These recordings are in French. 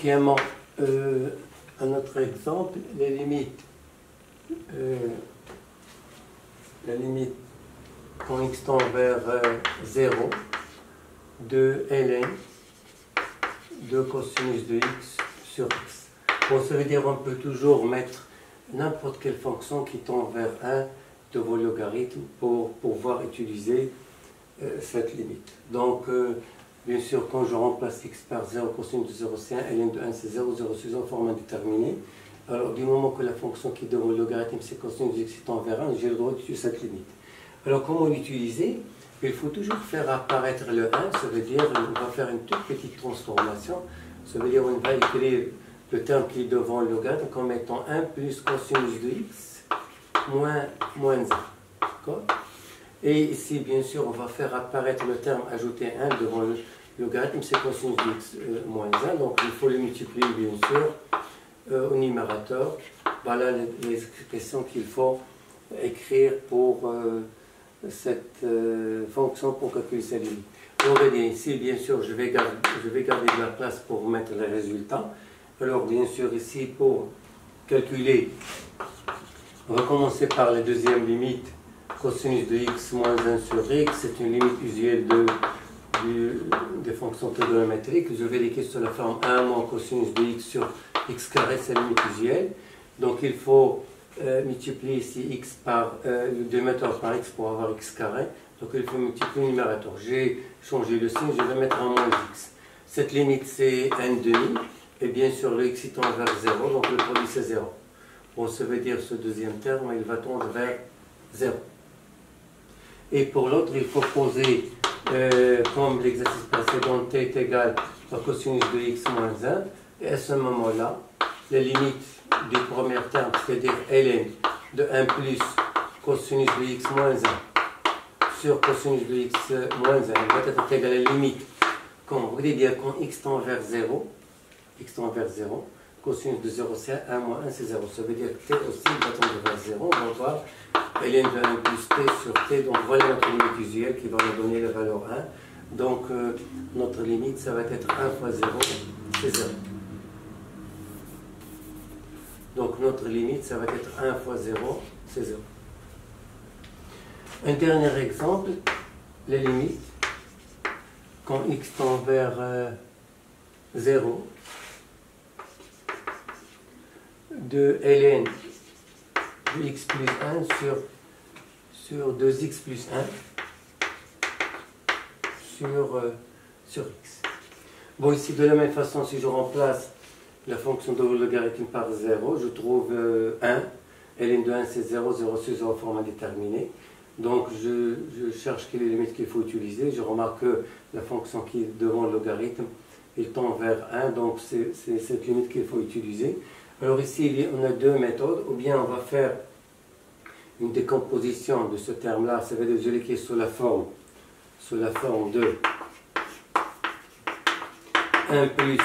cinquièmement, un autre exemple, la limite quand x tend vers 0 de ln de cosinus de x sur x. Bon, ça veut dire qu'on peut toujours mettre n'importe quelle fonction qui tend vers 1 de vos logarithmes pour pouvoir utiliser cette limite. Donc, bien sûr, quand je remplace x par 0, cosinus de 0 c'est 1, ln de 1 c'est 0, 0 sur 0, forme indéterminée. Alors, du moment que la fonction qui donne le logarithme c'est cosinus de x qui tend vers 1, j'ai le droit d'utiliser cette limite. Alors, comment l'utiliser? Il faut toujours faire apparaître le 1, ça veut dire on va faire une toute petite transformation. Ça veut dire on va écrire le terme qui est devant le logarithme comme étant 1 plus cosinus de x moins 1. D'accord? Et ici, bien sûr, on va faire apparaître le terme ajouter 1 devant le logarithme, c'est cosinus de x moins 1. Donc il faut le multiplier, bien sûr, au numérateur. Voilà les expressions qu'il faut écrire pour cette fonction pour calculer sa limite. On va dire ici, bien sûr, je vais garder de la place pour mettre les résultats. Alors, bien sûr, ici, pour calculer, on va commencer par la deuxième limite, cosinus de x moins 1 sur x. C'est une limite usuelle des fonctions trigonométriques. Je vais l'écrire sur la forme 1 moins cosinus de x sur x carré, c'est la limite usuelle. Donc, il faut multiplier ici x par le dénominateur par x pour avoir x carré. Donc il faut multiplier le numérateur. J'ai changé le signe, je vais mettre un moins x. Cette limite c'est 1,5 et bien sûr le x tend vers 0, donc le produit c'est 0. Bon, ça veut dire ce deuxième terme il va tendre vers 0. Et pour l'autre il faut poser comme l'exercice précédent t est égal à cosinus de x moins 1 et à ce moment là la limite du premier terme, c'est-à-dire ln de 1 plus cosinus de x moins 1 sur cosinus de x moins 1, va être égal à la limite quand, vous voulez dire quand x tend vers 0, cosinus de 0 c'est 1 moins 1 c'est 0, ça veut dire que t aussi va tendre vers 0, on va voir ln de 1 plus t sur t, donc voilà notre limite usuelle qui va nous donner la valeur 1, donc notre limite ça va être 1 fois 0, c'est 0. Donc notre limite, ça va être 1 fois 0, c'est 0. Un dernier exemple, les limites, quand x tend vers 0, de ln de x plus 1 sur 2x plus 1 sur x. Bon, ici, de la même façon, si je remplace la fonction de logarithme par 0, je trouve 1. ln de 1 c'est 0, 0 sur 0 forme indéterminée. Donc je cherche quelle est la limite qu'il faut utiliser. Je remarque que la fonction qui est devant le logarithme, il tend vers 1, donc c'est cette limite qu'il faut utiliser. Alors ici, on a deux méthodes. Ou bien on va faire une décomposition de ce terme-là, ça veut dire que je l'écris sous la forme de 1 plus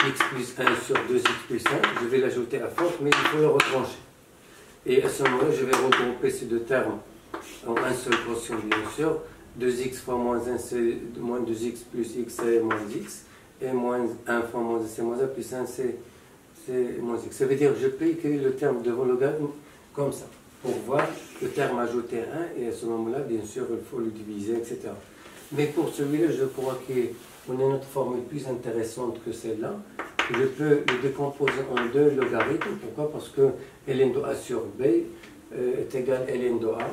x plus 1 sur 2x plus 1, je vais l'ajouter à force, mais il faut le retrancher. Et à ce moment-là, je vais regrouper ces deux termes en un seul quotient, bien sûr. 2x fois moins 1, c'est moins 2x plus x, c'est moins x. Et moins 1 fois moins 1, c'est moins 1, plus 1, c'est moins x. Ça veut dire que je peux écrire le terme devant le logarithme comme ça, pour voir le terme ajouter 1, et à ce moment-là, bien sûr, il faut le diviser, etc. Mais pour celui-là, je crois qu'on a une autre formule plus intéressante que celle-là. Je peux le décomposer en deux logarithmes. Pourquoi? Parce que ln de a sur b est égal à ln de a.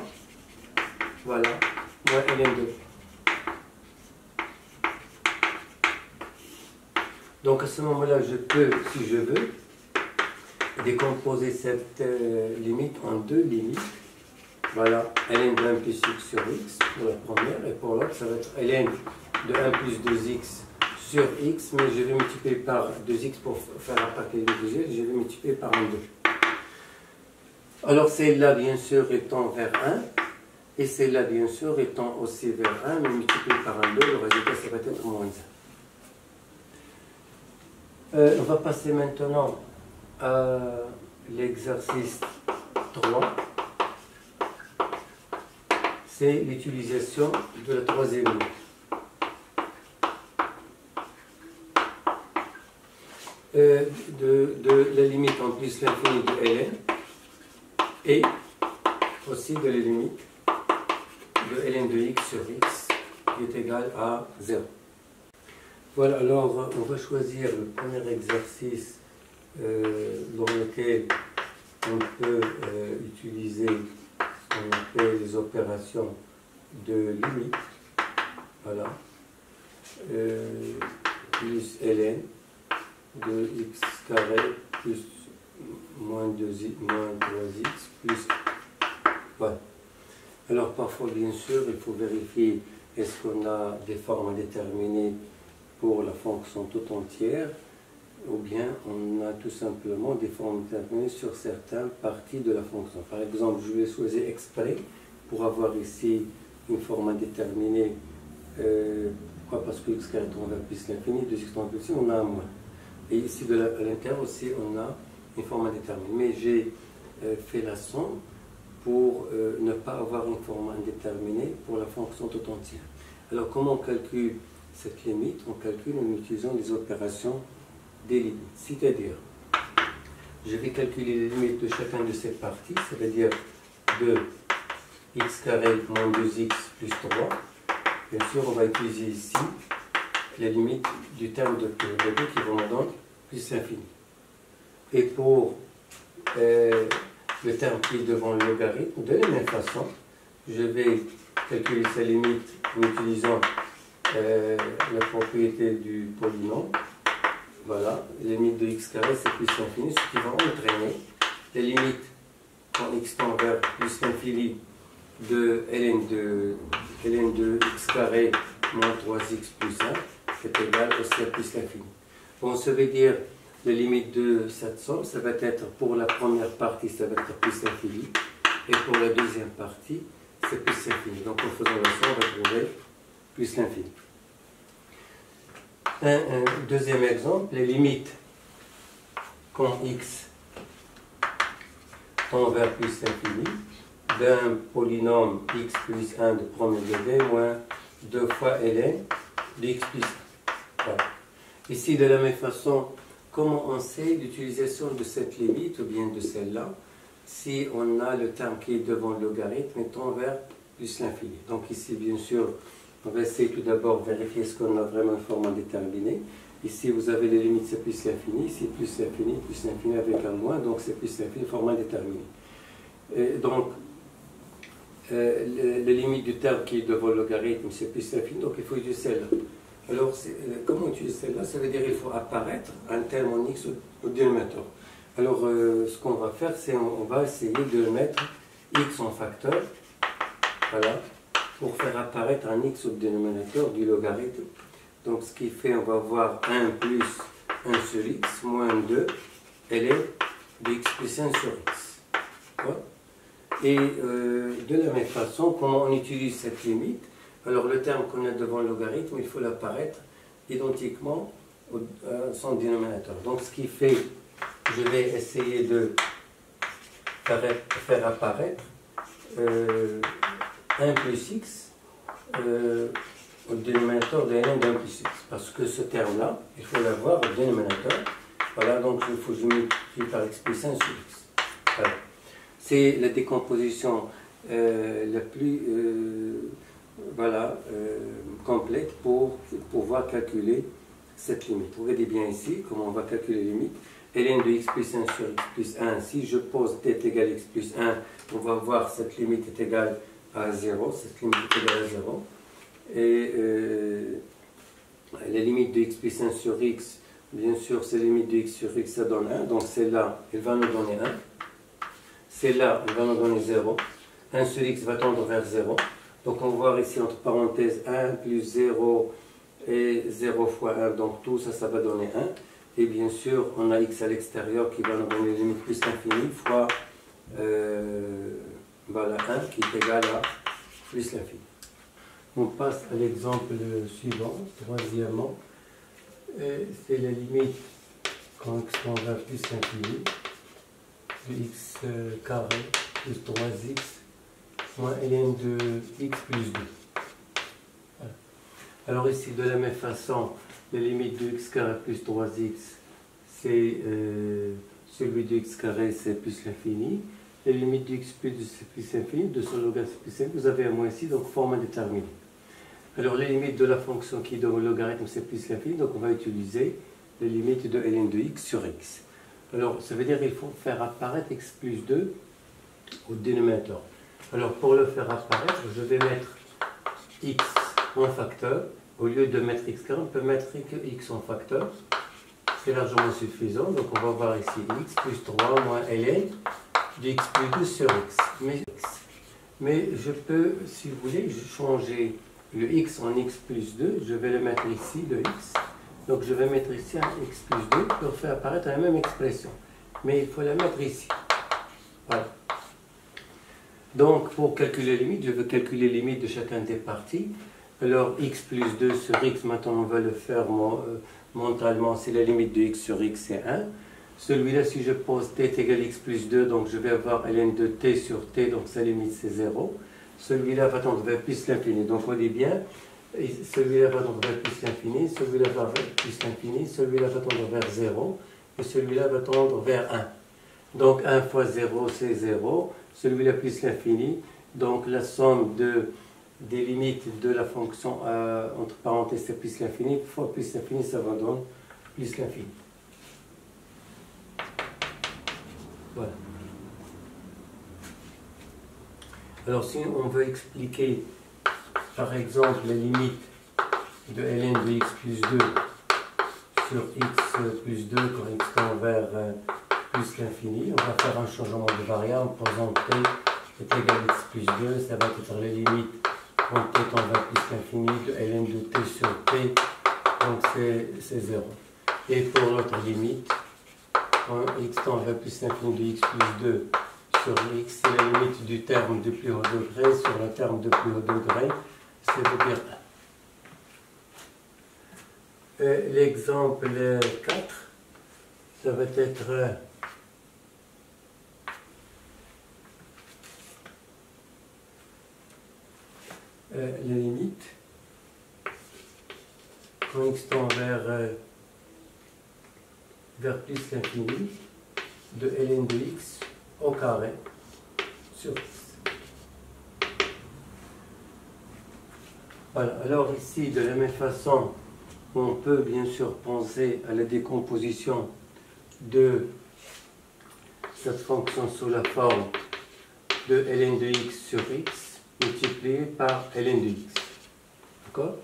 Voilà, moins ln de b. Donc à ce moment-là, je peux, si je veux, décomposer cette limite en deux limites. Voilà, ln de 1 plus x sur x pour la première, et pour l'autre, ça va être ln de 1 plus 2x sur x, mais je vais multiplier par 2x pour faire apparaître les deux, je vais multiplier par 2. Alors celle-là, bien sûr, étant vers 1, et celle-là, bien sûr, étant aussi vers 1, mais multiplié par 2, le résultat, ça va être moins 1. On va passer maintenant à l'exercice 3. C'est l'utilisation de la troisième limite. de la limite en plus l'infini de ln et aussi de la limite de ln de x sur x qui est égal à 0. Voilà, alors on va choisir le premier exercice dans lequel on peut utiliser ce qu'on appelle les opérations de limite. Voilà. Plus ln de x carré plus moins 3x plus. Voilà. Alors parfois, bien sûr, il faut vérifier est-ce qu'on a des formes déterminées pour la fonction toute entière, ou bien on a tout simplement des formes déterminées sur certaines parties de la fonction. Par exemple, je vais choisir exprès pour avoir ici une forme déterminée. Pourquoi? Parce que x carré tend vers plus l'infini, 2x tend vers plus, on a un moins. Et ici, à l'intérieur aussi, on a une forme déterminée. Mais j'ai fait la somme pour ne pas avoir une forme indéterminée pour la fonction toute entière. Alors, comment on calcule cette limite? On calcule en utilisant les opérations des limites. C'est-à-dire, je vais calculer les limites de chacune de ces parties, c'est-à-dire de x carré moins 2x plus 3. Bien sûr, on va utiliser ici la limite du terme de P qui va me donner plus l'infini. Et pour le terme qui est devant le logarithme, de la même façon, je vais calculer sa limite en utilisant la propriété du polynôme. Voilà, la limite de x carré c'est plus l'infini, ce qui va entraîner la limite quand x tend vers plus l'infini de ln de x carré moins 3x plus 1 est égal aussi à plus l'infini. Bon, ça veut dire la limite de cette somme, ça va être pour la première partie, ça va être plus l'infini, et pour la deuxième partie, c'est plus l'infini. Donc en faisant la somme, on va trouver plus l'infini. Un deuxième exemple, les limites quand x tend vers plus l'infini d'un polynôme x plus 1 de premier degré moins 2 fois ln de x plus 1. Voilà. Ici, de la même façon, comment on sait l'utilisation de cette limite ou bien de celle-là si on a le terme qui est devant le logarithme et tend vers plus l'infini. Donc ici, bien sûr, on va essayer tout d'abord de vérifier ce qu'on a vraiment une forme déterminée. Ici, vous avez les limites, c'est plus l'infini. Ici, plus l'infini avec un moins, donc c'est plus l'infini, forme déterminée. Et donc, la limite du terme qui est devant le logarithme, c'est plus l'infini, donc il faut utiliser celle-là. Alors, comment utiliser celle-là? Ça veut dire qu'il faut apparaître un terme en x au dénominateur. Alors, ce qu'on va faire, c'est on va essayer de mettre x en facteur, voilà, pour faire apparaître un x au dénominateur du logarithme. Donc, ce qui fait, on va avoir 1 plus 1 sur x moins 2 ln de x plus 1 sur x. Voilà. Et de la même façon, comment on utilise cette limite? Alors le terme qu'on a devant le logarithme, il faut l'apparaître identiquement à son dénominateur. Donc ce qui fait, je vais essayer de faire apparaître 1 plus x au dénominateur de ln de 1 plus x. Parce que ce terme-là, il faut l'avoir au dénominateur. Voilà, donc il faut que je multiplie par x plus 1 sur x. Voilà. C'est la décomposition la plus complète pour pouvoir calculer cette limite. Vous voyez bien ici comment on va calculer la limite. ln de x plus 1 sur x plus 1, si je pose t égale x plus 1, on va voir cette limite est égale à 0, cette limite est égale à 0. Et la limite de x plus 1 sur x, bien sûr, c'est la limite de x sur x, ça donne 1, donc celle-là, elle va nous donner 1. Celle-là, elle va nous donner 0. 1 sur x va tendre vers 0. Donc on va voir ici entre parenthèses 1 plus 0 et 0 fois 1. Donc tout ça, ça va donner 1. Et bien sûr, on a x à l'extérieur qui va nous donner la limite plus l'infini fois 1 qui est égal à plus l'infini. On passe à l'exemple suivant, troisièmement. C'est la limite quand x tend vers plus l'infini de x carré plus 3x moins ln de x plus 2. Voilà. Alors ici, de la même façon, la limite de x carré plus 3x, c'est celui de x carré, c'est plus l'infini. Les limites du x plus l'infini, de ce logarithme plus l'infini, vous avez un moins ici, donc forme indéterminée. Alors les limites de la fonction qui donne le logarithme, c'est plus l'infini, donc on va utiliser les limites de ln de x sur x. Alors ça veut dire qu'il faut faire apparaître x plus 2 au dénominateur. Alors pour le faire apparaître, je vais mettre x en facteur. Au lieu de mettre x carré, on peut mettre x en facteur. C'est largement suffisant. Donc on va voir ici x plus 3 moins ln de x plus 2 sur x. Mais je peux, si vous voulez, changer le x en x plus 2. Je vais le mettre ici, le x. Donc je vais mettre ici un x plus 2 pour faire apparaître la même expression. Mais il faut la mettre ici. Voilà. Donc pour calculer les limites, je veux calculer les limites de chacune des parties. Alors x plus 2 sur x, maintenant on va le faire mentalement, c'est la limite de x sur x, c'est 1. Celui-là, si je pose t est égal à x plus 2, donc je vais avoir ln de t sur t, donc sa limite c'est 0. Celui-là va tendre vers plus l'infini, donc on dit bien, celui-là va tendre vers plus l'infini, celui-là va vers plus l'infini, celui-là va tendre vers 0, et celui-là va tendre vers 1. Donc 1 fois 0, c'est 0, celui-là plus l'infini, donc la somme des limites de la fonction entre parenthèses c'est plus l'infini, fois plus l'infini, ça va donner plus l'infini. Voilà. Alors si on veut expliquer par exemple les limites de ln de x plus 2 sur x plus 2 quand x tend vers plus l'infini, on va faire un changement de variable en posant t est égal à x plus 2, ça va être les limites quand t tend vers plus l'infini de ln de t sur t, donc c'est 0. Et pour l'autre limite, quand x tend vers plus l'infini de x plus 2 sur x, c'est la limite du terme de plus haut degré sur le terme de plus haut degré, c'est-à-dire 1. L'exemple 4, ça va être les limites quand x tend vers plus l'infini de ln de x au carré sur x. Voilà, alors ici de la même façon on peut bien sûr penser à la décomposition de cette fonction sous la forme de ln de x sur x multiplié par ln de x. D'accord?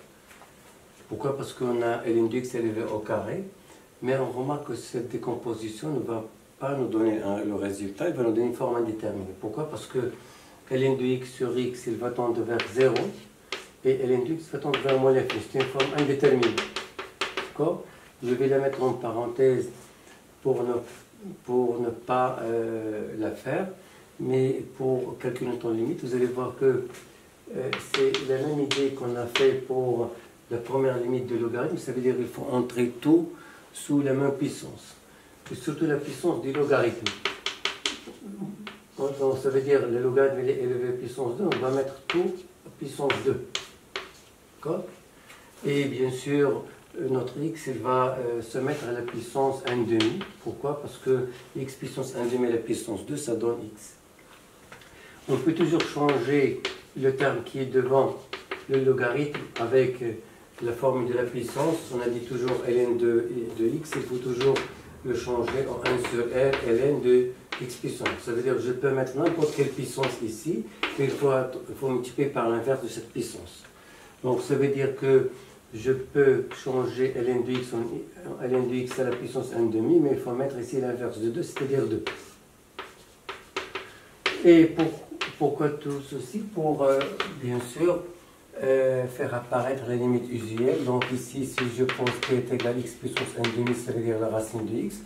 Pourquoi? Parce qu'on a ln de x élevé au carré, mais on remarque que cette décomposition ne va pas nous donner le résultat, il va nous donner une forme indéterminée. Pourquoi? Parce que ln de x sur x, il va tendre vers 0, et ln de x va tendre vers moins l'infini. C'est une forme indéterminée. D'accord? Je vais la mettre en parenthèse pour ne pas la faire. Mais pour calculer notre limite, vous allez voir que c'est la même idée qu'on a fait pour la première limite de logarithme. Ça veut dire qu'il faut entrer tout sous la même puissance. Et surtout la puissance du logarithme. Donc ça veut dire le logarithme est élevé à puissance 2, on va mettre tout à puissance 2. D'accord? Et bien sûr, notre x il va se mettre à la puissance 1,5. Pourquoi? Parce que x puissance 1,5 à la puissance 2, ça donne x. On peut toujours changer le terme qui est devant le logarithme avec la formule de la puissance. On a dit toujours ln de x, il faut toujours le changer en 1 sur r ln de x puissance. Ça veut dire que je peux mettre n'importe quelle puissance ici, mais il faut multiplier par l'inverse de cette puissance. Donc ça veut dire que je peux changer ln de x en ln de x à la puissance 1,5, mais il faut mettre ici l'inverse de 2, c'est-à-dire 2. Et pourquoi tout ceci? Pour, bien sûr, faire apparaître la limite usuelle. Donc ici, si je pose t est égal à x puissance 1,5, ça veut dire la racine de x.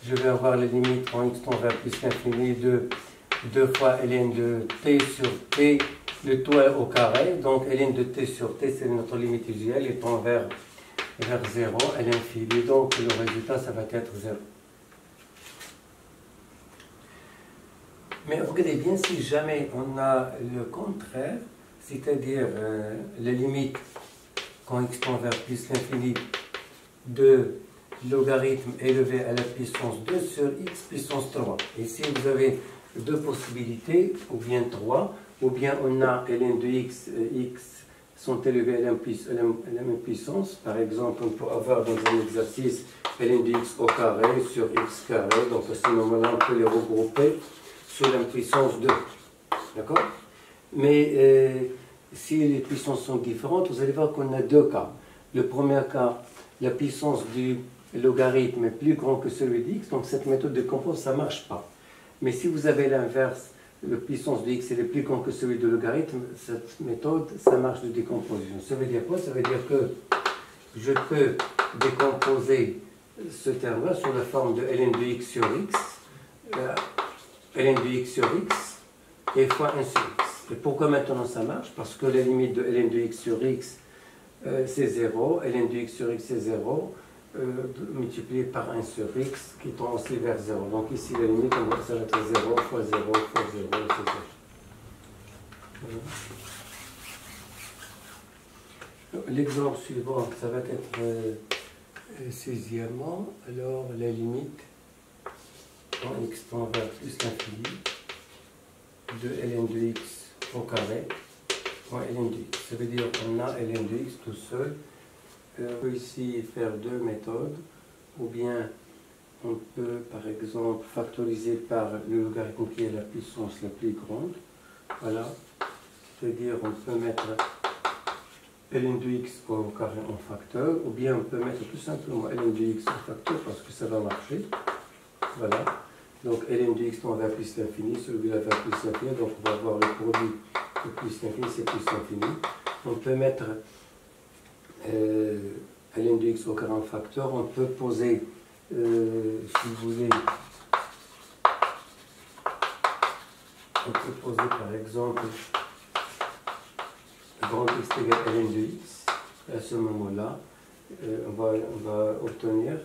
Je vais avoir la limite quand x tend vers plus l'infini de 2 fois ln de t sur t, le tout au carré. Donc ln de t sur t, c'est notre limite usuelle, et tend vers 0 à l'infini. Donc le résultat, ça va être 0. Mais regardez bien, si jamais on a le contraire, c'est-à-dire la limite quand x tend vers plus l'infini de logarithme élevé à la puissance 2 sur x puissance 3. Ici, vous avez deux possibilités, ou bien 3, ou bien on a ln de x sont élevés à la même puissance. Par exemple, on peut avoir dans un exercice ln de x au carré sur x carré. Donc à ce moment-là, on peut les regrouper sous la puissance 2. D'accord? Mais si les puissances sont différentes, vous allez voir qu'on a deux cas. Le premier cas, la puissance du logarithme est plus grand que celui d'x, donc cette méthode de composite, ça ne marche pas. Mais si vous avez l'inverse, la puissance de x est plus grand que celui du logarithme, cette méthode, ça marche de décomposition. Ça veut dire quoi? Ça veut dire que je peux décomposer ce terme-là sous la forme de ln de x sur x, ln de x sur x, et fois 1 sur x. Et pourquoi maintenant ça marche? Parce que la limite de ln de x sur x, c'est 0, ln de x sur x, c'est 0, multiplié par 1 sur x, qui tend aussi vers 0. Donc ici, la limite, on va s'arrêter 0 fois 0 fois 0, etc. L'exemple suivant, ça va être sixièmement, alors la limite, quand x tend vers plus l'infini, de ln de x au carré, moins ln de x. Ça veut dire qu'on a ln de x tout seul. On peut ici faire deux méthodes, ou bien on peut par exemple factoriser par le logarithme qui est la puissance la plus grande. Voilà, c'est-à-dire on peut mettre ln de x au carré en facteur, ou bien on peut mettre tout simplement ln de x en facteur parce que ça va marcher. Voilà, donc ln de x tend vers plus l'infini, celui-là vers plus l'infini, donc on va avoir le produit de plus l'infini, c'est plus l'infini. On peut mettre ln de x au carré en facteur, on peut poser, si vous voulez, on peut poser par exemple grand x égale ln de x. À ce moment-là, on va obtenir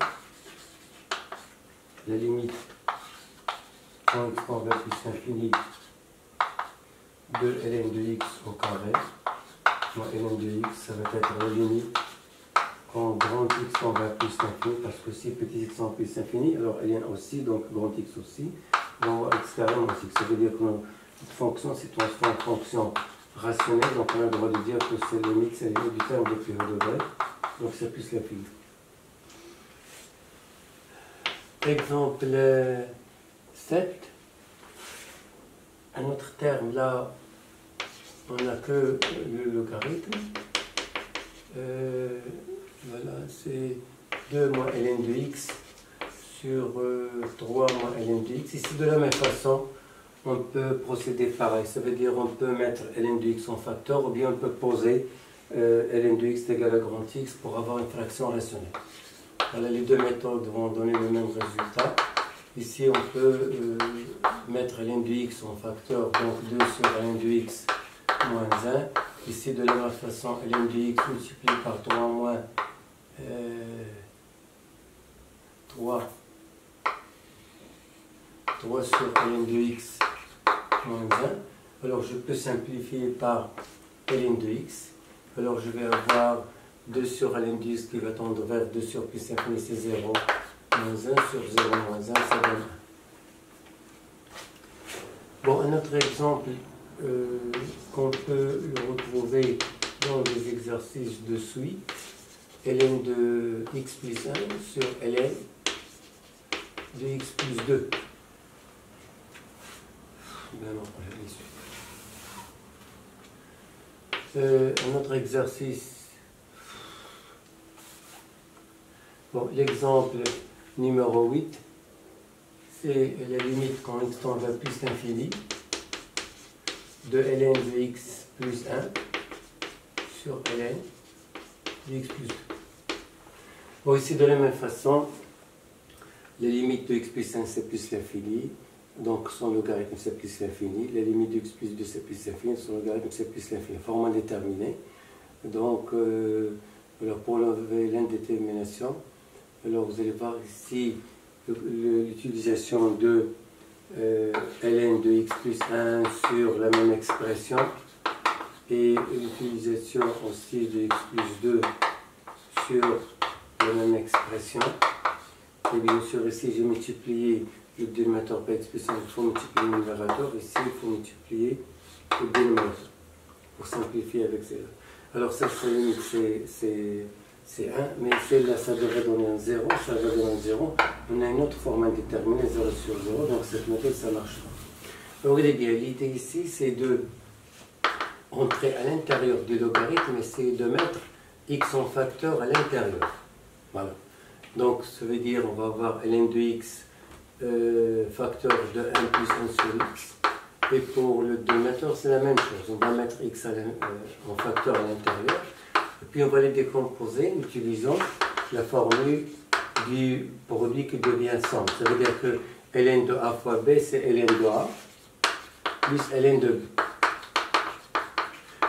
la limite quand x tend vers plus l'infini de ln de x au carré. Ln de x, ça va être la limite quand grand x tend vers plus l'infini, parce que si petit x tend vers plus l'infini, alors ln aussi, donc grand x aussi, donc x carré moins x. Ça veut dire que notre fonction s'est transformée en fonction rationnelle, donc on a le droit de dire que c'est la limite du terme de plus haut degré, donc c'est plus l'infini. Exemple 7, un autre terme là, on n'a que le logarithme. Voilà, c'est 2 moins ln de x sur 3 moins ln de x. Ici, de la même façon, on peut procéder pareil. Ça veut dire on peut mettre ln de x en facteur, ou bien on peut poser ln de x égale à grand x pour avoir une fraction rationnelle. Voilà, les deux méthodes vont donner le même résultat. Ici, on peut mettre ln de x en facteur, donc 2 sur ln de x moins 1. Ici, de la même façon, ln de x multiplié par 3 moins 3 sur ln de x moins 1. Alors, je peux simplifier par ln de x. Alors, je vais avoir 2 sur ln de x qui va tendre vers 2 sur plus l'infini, c'est 0, moins 1 sur 0 moins 1, ça donne 1. Bon, un autre exemple qu'on peut le retrouver dans les exercices de suite, ln de x plus 1 sur ln de x plus 2. Ben non, un autre exercice. Bon, l'exemple numéro 8, c'est la limite quand x tend vers plus l'infini de ln de x plus 1 sur ln de x plus 2. Bon, ici de la même façon, la limite de x plus 1 c'est plus l'infini, donc son logarithme c'est plus l'infini, la limite de x plus 2 c'est plus l'infini, son logarithme c'est plus l'infini, forme indéterminée. Donc, alors pour lever l'indétermination, alors vous allez voir ici l'utilisation de ln de x plus 1 sur la même expression et l'utilisation aussi de x plus 2 sur la même expression. Et bien sûr, ici, j'ai multiplié le dénominateur par x plus 1, il faut multiplier le numérateur. Ici, il faut multiplier le dénominateur pour simplifier avec celle-là. Alors, ça, c'est limite, c'est 1, mais celle-là, ça devrait donner un 0, ça va donner un 0. On a une autre forme indéterminée, 0 sur 0, donc cette méthode, ça ne marche pas. Alors, regardez bien, l'idée ici, c'est de entrer à l'intérieur du logarithme, c'est de mettre x en facteur à l'intérieur. Voilà. Donc, ça veut dire on va avoir ln de x facteur de 1 plus 1 sur x. Et pour le dénominateur, c'est la même chose. On va mettre x en facteur à l'intérieur. Et puis, on va les décomposer en utilisant la formule du produit qui devient somme. Ça veut dire que ln de a fois b, c'est ln de a plus ln de b.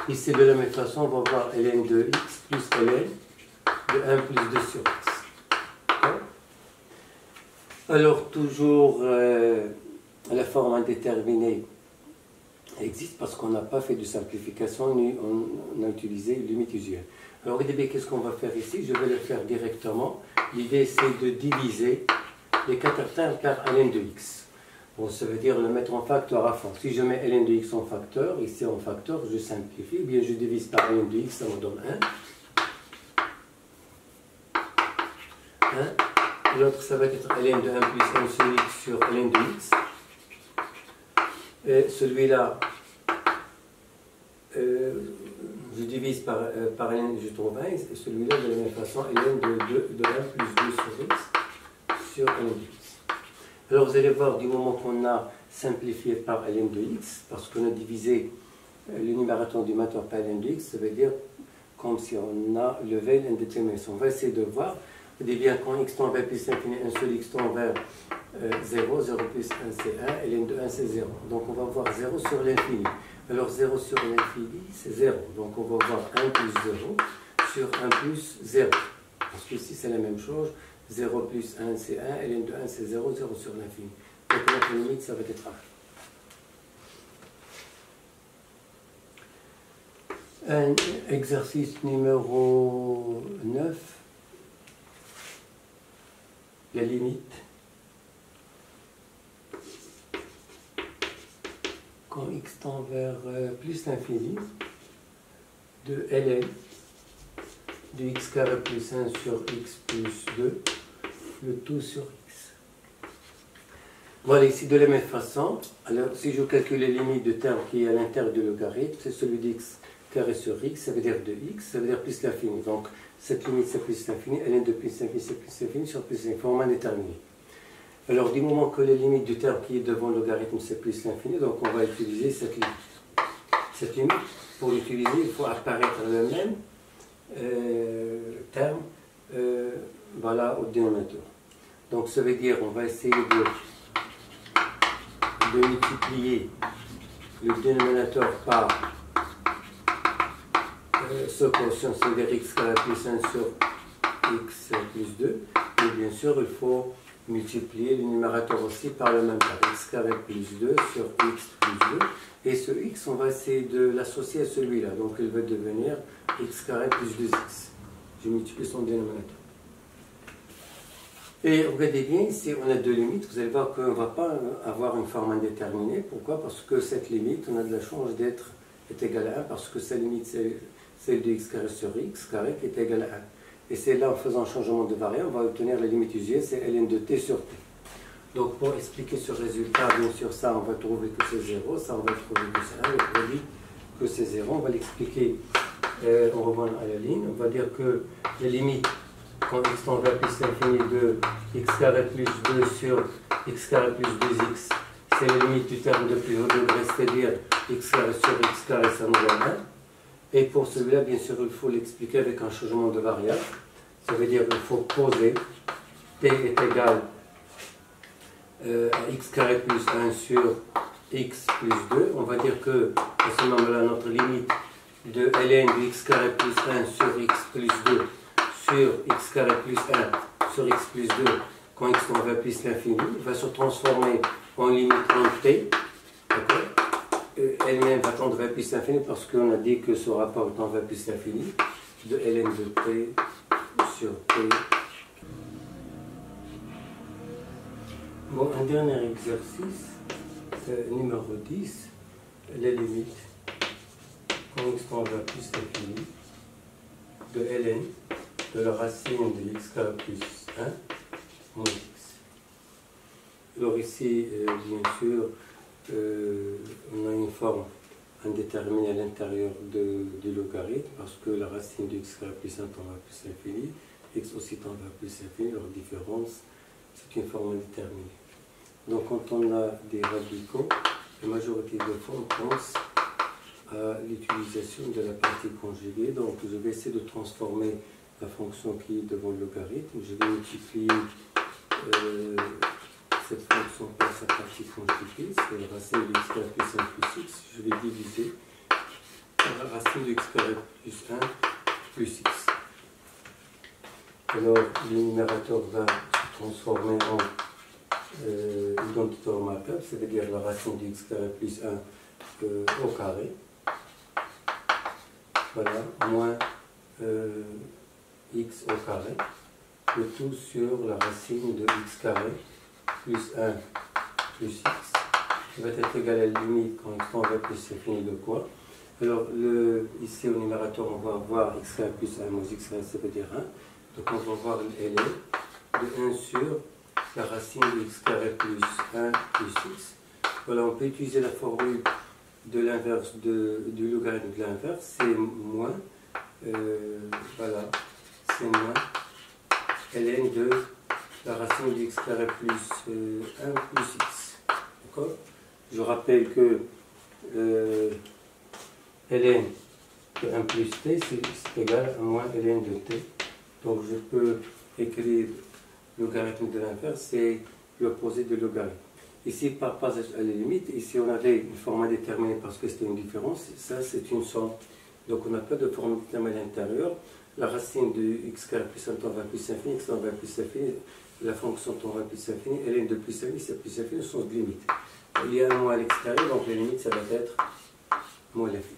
Ici, de la même façon, on va voir ln de x plus ln de 1 plus 2 sur x. Alors, toujours, la forme indéterminée existe parce qu'on n'a pas fait de simplification, on a utilisé une limite usuelle. Alors, regardez bien, qu'est-ce qu'on va faire ici? Je vais le faire directement. L'idée, c'est de diviser les 4 termes par ln de x. Bon, ça veut dire le mettre en facteur à fond. Si je mets ln de x en facteur, ici en facteur, je simplifie, bien je divise par ln de x, ça me donne 1. 1. L'autre, ça va être ln de 1 plus 1 sur x sur ln de x. Et celui-là, je divise par ln, je trouve 1. Et celui-là, de la même façon, ln de 1 plus 2 sur x sur ln de x. Alors vous allez voir, du moment qu'on a simplifié par ln de x, parce qu'on a divisé le numérateur du dénominateur par ln de x, ça veut dire comme si on a levé l'indéterminée. On va essayer de voir. Vous dites bien quand x tend vers plus l'infini, un seul x tend vers 0, 0 plus 1 c'est 1, et ln de 1 c'est 0. Donc on va voir 0 sur l'infini. Alors 0 sur l'infini c'est 0. Donc on va voir 1 plus 0 sur 1 plus 0. Parce que ici c'est la même chose. 0 plus 1 c'est 1, et ln de 1 c'est 0, 0 sur l'infini. Donc notre limite ça va être 1. Un exercice numéro 9. La limite quand x tend vers plus l'infini de ln de x carré plus 1 sur x plus 2, le tout sur x. Voilà, ici de la même façon, alors si je calcule les limites de terme qui est à l'intérieur du logarithme, c'est celui d'x carré sur x, ça veut dire de x, ça veut dire plus l'infini. Donc cette limite c'est plus l'infini, ln de plus l'infini c'est plus l'infini sur plus l'infini, forme indéterminée. Alors du moment que la limite du terme qui est devant le logarithme c'est plus l'infini, donc on va utiliser cette limite. Cette limite, pour l'utiliser, il faut apparaître le même terme voilà, au dénominateur. Donc ça veut dire on va essayer de multiplier le dénominateur par ce quotient, c'est-à-dire x carré plus 1 sur x plus 2. Et bien sûr, il faut multiplier le numérateur aussi par le même terme, x carré plus 2 sur x plus 2. Et ce x, on va essayer de l'associer à celui-là. Donc il va devenir x carré plus 2x. Je multiplie son dénominateur. Et regardez bien, ici on a deux limites. Vous allez voir qu'on ne va pas avoir une forme indéterminée. Pourquoi? Parce que cette limite, on a de la chance d'être égale à 1, parce que sa limite c'est celle de x carré sur x carré qui est égale à 1. Et c'est là, en faisant un changement de variable, on va obtenir la limite usuelle, c'est ln de t sur t. Donc pour expliquer ce résultat, bien sûr, ça on va trouver que c'est 0, ça on va trouver que c'est 1, le produit que c'est 0. On va l'expliquer en revenant à la ligne. On va dire que la limite, quand x tend vers plus l'infini de x carré plus 2 sur x carré plus 2x, c'est la limite du terme de plus haut degré, c'est-à-dire x carré sur x carré, ça nous donne 1. Et pour celui-là, bien sûr, il faut l'expliquer avec un changement de variable. Ça veut dire qu'il faut poser t est égal à x carré plus 1 sur x plus 2. On va dire que, à ce moment-là, notre limite de ln de x carré plus 1 sur x plus 2 sur x carré plus 1 sur x plus 2, quand x tend vers plus l'infini, va se transformer en limite en t. Elle-même va tendre vers plus l'infini parce qu'on a dit que ce rapport tend vers plus l'infini de ln de t sur t Bon, un dernier exercice, numéro 10, les limites, quand x tend vers plus l'infini, de ln, de la racine de x carré plus 1, moins x. Alors ici, bien sûr, on a une forme indéterminée à l'intérieur du logarithme, parce que la racine de x carré plus 1 tend vers plus l'infini, x aussi tend vers plus l'infini, leur différence, c'est une forme indéterminée. Donc quand on a des radicaux, la majorité des fois on pense à l'utilisation de la partie conjuguée. Donc je vais essayer de transformer la fonction qui est devant le logarithme. Je vais multiplier cette fonction par sa partie conjuguée, c'est la racine de x carré plus 1 plus x. Je vais diviser par la racine de x carré plus 1 plus x. Alors le numérateur va se transformer en identité remarquable, c'est-à-dire la racine de x carré plus 1 au carré. Voilà, moins x au carré, le tout sur la racine de x carré plus 1 plus x, qui va être égal à la limite quand x tend vers plus l'infini de quoi. Alors ici au numérateur on va avoir x carré plus 1 moins x carré, ça veut dire 1. Donc on va voir ln de 1 sur la racine de x carré plus 1 plus x. Voilà, on peut utiliser la formule de l'inverse du logarithme de l'inverse, c'est moins, voilà, c'est moins ln de la racine de x carré plus 1 plus x. D'accord? Je rappelle que ln de 1 plus t, c'est égal à moins ln de t. Donc je peux écrire le logarithme de l'inverse, c'est l'opposé de logarithme. Ici, par passage à la limite, ici on avait une forme indéterminée parce que c'était une différence, ça c'est une somme. Donc on n'a pas de forme indéterminée à l'intérieur. La racine de x carré plus 1 tend vers plus infini, x tend vers plus infini, la fonction tend vers plus infini, ln de plus infini, c'est plus infini, sont de limite. Il y a un moins à l'extérieur, donc la limite ça va être moins l'infini.